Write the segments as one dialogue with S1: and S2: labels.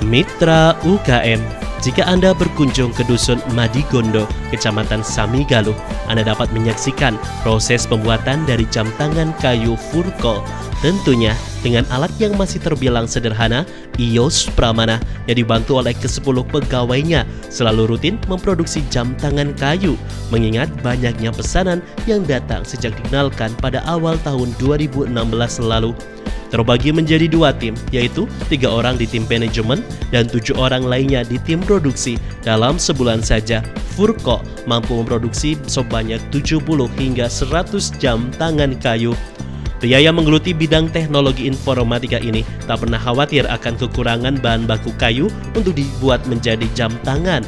S1: Mitra UKM, jika Anda berkunjung ke Dusun Madigondo, Kecamatan Samigaluh, Anda dapat menyaksikan proses pembuatan dari jam tangan kayu Furko. Tentunya dengan alat yang masih terbilang sederhana, Iyos Pramana yang dibantu oleh ke-10 pegawainya selalu rutin memproduksi jam tangan kayu, mengingat banyaknya pesanan yang datang sejak dikenalkan pada awal tahun 2016 lalu. Terbagi menjadi 2 tim, yaitu 3 orang di tim manajemen dan 7 orang lainnya di tim produksi. Dalam sebulan saja, Furko mampu memproduksi sebanyak 70 hingga 100 jam tangan kayu. Pria yang menggeluti bidang teknologi informatika ini tak pernah khawatir akan kekurangan bahan baku kayu untuk dibuat menjadi jam tangan.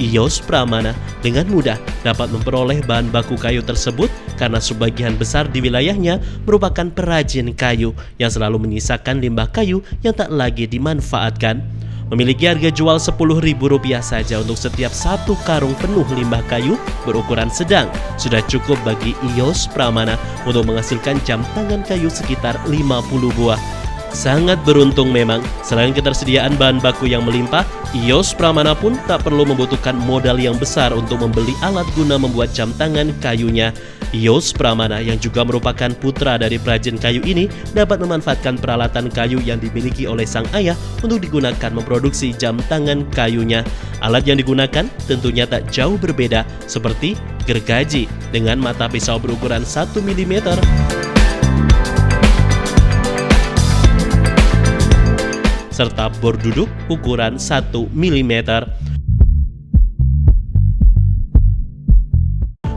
S1: Iyos Pramana dengan mudah dapat memperoleh bahan baku kayu tersebut karena sebagian besar di wilayahnya merupakan perajin kayu yang selalu menyisakan limbah kayu yang tak lagi dimanfaatkan. Memiliki harga jual Rp10.000 saja untuk setiap 1 karung penuh limbah kayu berukuran sedang sudah cukup bagi Iyos Pramana untuk menghasilkan jam tangan kayu sekitar 50 buah. Sangat beruntung memang, selain ketersediaan bahan baku yang melimpah, Iyos Pramana pun tak perlu membutuhkan modal yang besar untuk membeli alat guna membuat jam tangan kayunya. Iyos Pramana yang juga merupakan putra dari perajin kayu ini dapat memanfaatkan peralatan kayu yang dimiliki oleh sang ayah untuk digunakan memproduksi jam tangan kayunya. Alat yang digunakan tentunya tak jauh berbeda seperti gergaji dengan mata pisau berukuran 1 mm. Serta bor duduk ukuran 1 mm.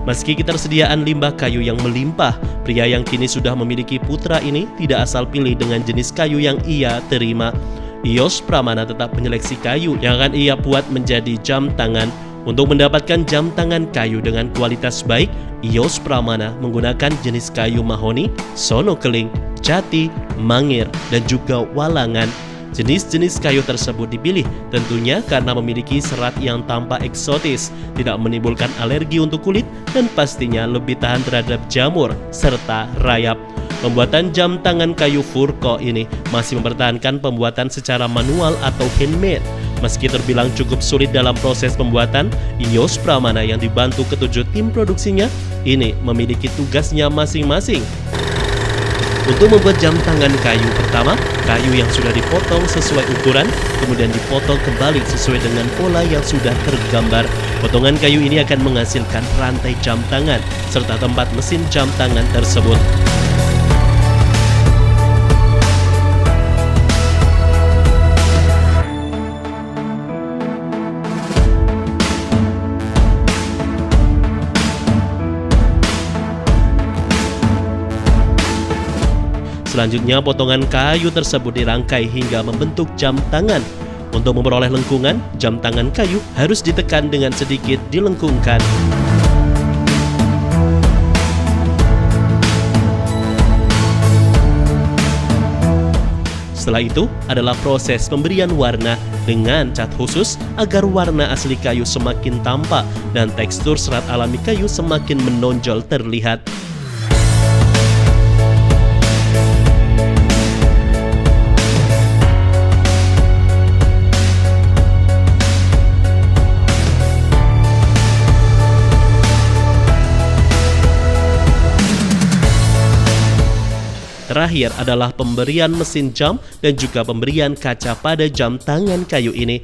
S1: Meski ketersediaan limbah kayu yang melimpah, pria yang kini sudah memiliki putra ini tidak asal pilih dengan jenis kayu yang ia terima. Iyos Pramana tetap menyeleksi kayu yang akan ia buat menjadi jam tangan. Untuk mendapatkan jam tangan kayu dengan kualitas baik, Iyos Pramana menggunakan jenis kayu mahoni, sono keling, jati, mangir, dan juga walangan. Jenis-jenis kayu tersebut dipilih tentunya karena memiliki serat yang tampak eksotis, tidak menimbulkan alergi untuk kulit, dan pastinya lebih tahan terhadap jamur serta rayap. Pembuatan jam tangan kayu Furko ini masih mempertahankan pembuatan secara manual atau handmade. Meski terbilang cukup sulit dalam proses pembuatan, Iyos Pramana yang dibantu ke-7 tim produksinya ini memiliki tugasnya masing-masing. Untuk membuat jam tangan kayu, pertama, kayu yang sudah dipotong sesuai ukuran, kemudian dipotong kembali sesuai dengan pola yang sudah tergambar. Potongan kayu ini akan menghasilkan rantai jam tangan, serta tempat mesin jam tangan tersebut. Selanjutnya, potongan kayu tersebut dirangkai hingga membentuk jam tangan. Untuk memperoleh lengkungan, jam tangan kayu harus ditekan dengan sedikit dilengkungkan. Setelah itu adalah proses pemberian warna dengan cat khusus agar warna asli kayu semakin tampak dan tekstur serat alami kayu semakin menonjol terlihat. Terakhir adalah pemberian mesin jam dan juga pemberian kaca pada jam tangan kayu ini.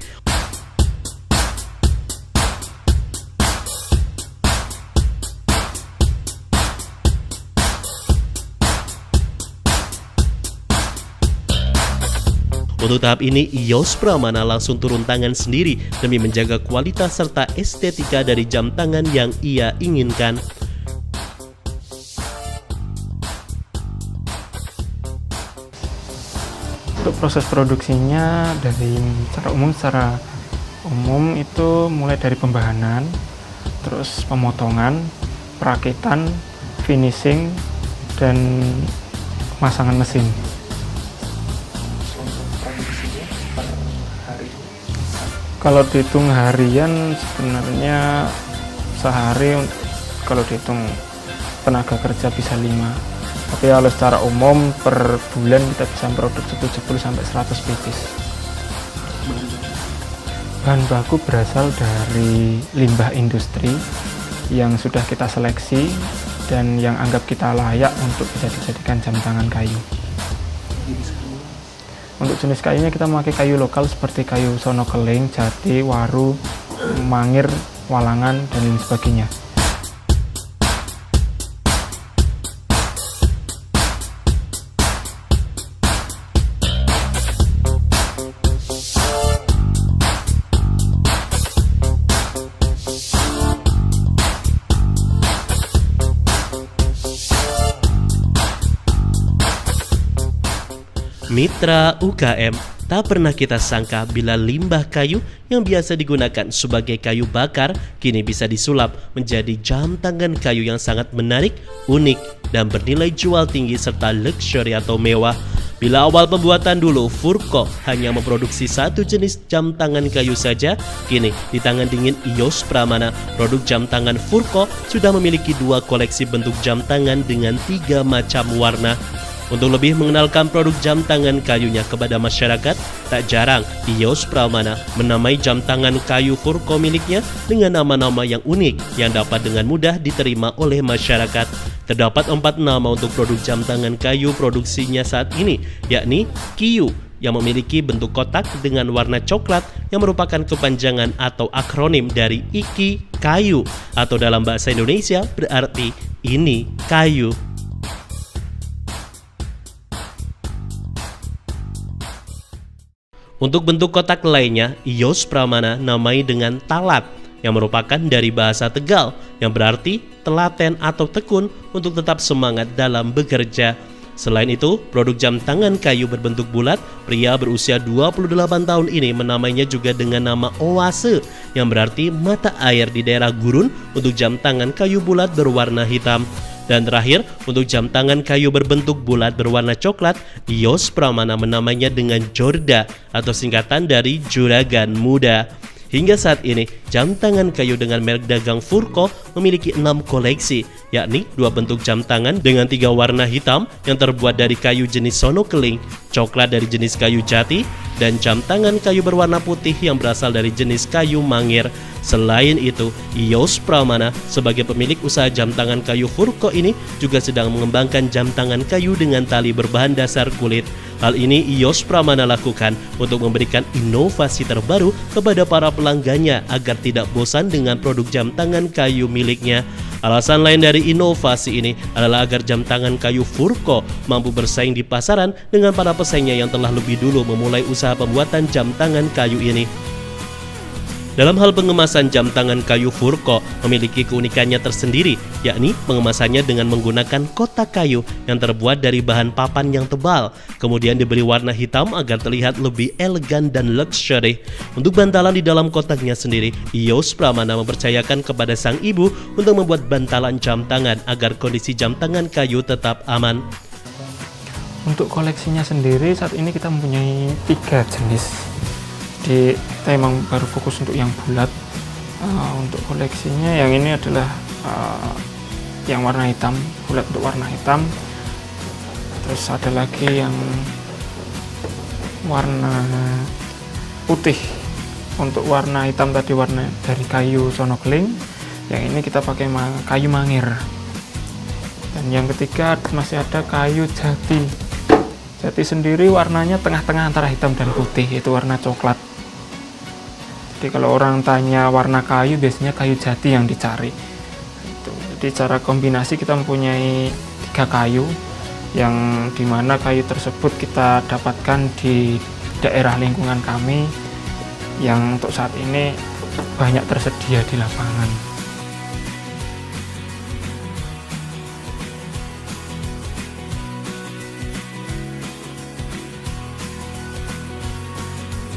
S1: Untuk tahap ini, Iyos Pramana langsung turun tangan sendiri demi menjaga kualitas serta estetika dari jam tangan yang ia inginkan.
S2: Untuk proses produksinya secara umum itu mulai dari pembahanan, terus pemotongan, perakitan, finishing, dan pemasangan mesin. Kalau dihitung harian sebenarnya sehari kalau dihitung tenaga kerja bisa 5. Tapi kalau secara umum per bulan kita bisa produksi 70 sampai 100 pieces. Bahan baku berasal dari limbah industri yang sudah kita seleksi dan yang anggap kita layak untuk bisa dijadikan jam tangan kayu. Untuk jenis kayunya kita memakai kayu lokal seperti kayu sonokeling, jati, waru, mangir, walangan, dan lain sebagainya.
S1: Mitra UKM, tak pernah kita sangka bila limbah kayu yang biasa digunakan sebagai kayu bakar kini bisa disulap menjadi jam tangan kayu yang sangat menarik, unik, dan bernilai jual tinggi serta luxury atau mewah. Bila awal pembuatan dulu Furco hanya memproduksi satu jenis jam tangan kayu saja, kini di tangan dingin Iyos Pramana, produk jam tangan Furco sudah memiliki 2 koleksi bentuk jam tangan dengan 3 macam warna. Untuk lebih mengenalkan produk jam tangan kayunya kepada masyarakat, tak jarang Iyos Pramana menamai jam tangan kayu Furco miliknya dengan nama-nama yang unik yang dapat dengan mudah diterima oleh masyarakat. Terdapat 4 nama untuk produk jam tangan kayu produksinya saat ini, yakni Kiyu yang memiliki bentuk kotak dengan warna coklat yang merupakan kepanjangan atau akronim dari Iki Kayu, atau dalam bahasa Indonesia berarti ini kayu. Untuk bentuk kotak lainnya, Iyos Pramana namai dengan Talat yang merupakan dari bahasa Tegal yang berarti telaten atau tekun untuk tetap semangat dalam bekerja. Selain itu, produk jam tangan kayu berbentuk bulat, pria berusia 28 tahun ini menamainya juga dengan nama Oase yang berarti mata air di daerah gurun untuk jam tangan kayu bulat berwarna hitam. Dan terakhir, untuk jam tangan kayu berbentuk bulat berwarna coklat, Iyos Pramana menamainya dengan Jorda atau singkatan dari Juragan Muda. Hingga saat ini, jam tangan kayu dengan merek dagang Furco memiliki 6 koleksi, yakni 2 bentuk jam tangan dengan 3 warna hitam yang terbuat dari kayu jenis sonokeling, coklat dari jenis kayu jati, dan jam tangan kayu berwarna putih yang berasal dari jenis kayu mangir. Selain itu, Iyos Pramana sebagai pemilik usaha jam tangan kayu Furco ini juga sedang mengembangkan jam tangan kayu dengan tali berbahan dasar kulit. Hal ini Iyos Pramana lakukan untuk memberikan inovasi terbaru kepada para pelanggannya agar tidak bosan dengan produk jam tangan kayu miliknya. Alasan lain dari inovasi ini adalah agar jam tangan kayu Furco mampu bersaing di pasaran dengan para pesaingnya yang telah lebih dulu memulai usaha pembuatan jam tangan kayu ini. Dalam hal pengemasan, jam tangan kayu Furco memiliki keunikannya tersendiri, yakni pengemasannya dengan menggunakan kotak kayu yang terbuat dari bahan papan yang tebal, kemudian diberi warna hitam agar terlihat lebih elegan dan luxury. Untuk bantalan di dalam kotaknya sendiri, Iyos Pramana mempercayakan kepada sang ibu untuk membuat bantalan jam tangan agar kondisi jam tangan kayu tetap aman.
S2: Untuk koleksinya sendiri saat ini kita mempunyai 3 jenis. Jadi kita memang baru fokus untuk yang bulat. Untuk koleksinya yang ini adalah yang warna hitam, bulat untuk warna hitam. Terus ada lagi yang warna putih. Untuk warna hitam tadi warna dari kayu sonokeling, yang ini kita pakai kayu mangir. Dan yang ketiga masih ada kayu jati. Jati sendiri warnanya tengah-tengah antara hitam dan putih, itu warna coklat. Jadi kalau orang tanya warna kayu, biasanya kayu jati yang dicari. Jadi cara kombinasi kita mempunyai 3 kayu, yang dimana kayu tersebut kita dapatkan di daerah lingkungan kami, yang untuk saat ini banyak tersedia di lapangan.